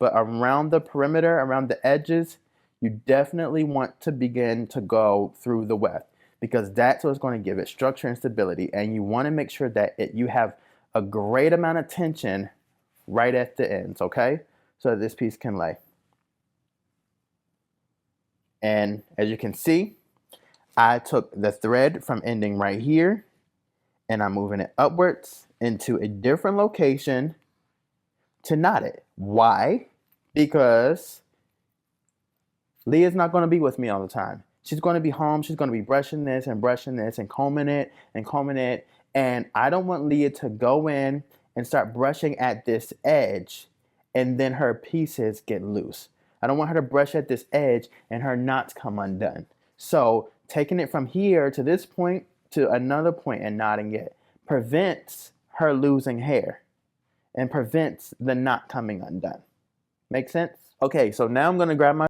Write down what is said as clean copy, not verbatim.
But around the perimeter, around the edges, you definitely want to begin to go through the weft, because that's what's going to give it structure and stability. And you want to make sure that you have a great amount of tension right at the ends, okay? So that this piece can lay. And as you can see, I took the thread from ending right here and I'm moving it upwards into a different location to knot it. Why? Because Leah's not going to be with me all the time. She's going to be home. She's going to be brushing this and combing it and combing it. And I don't want Leah to go in and start brushing at this edge and then her pieces get loose. I don't want her to brush at this edge and her knots come undone. So taking it from here to this point to another point and knotting it prevents her losing hair and prevents the knot coming undone. Make sense? Okay, so now I'm going to grab my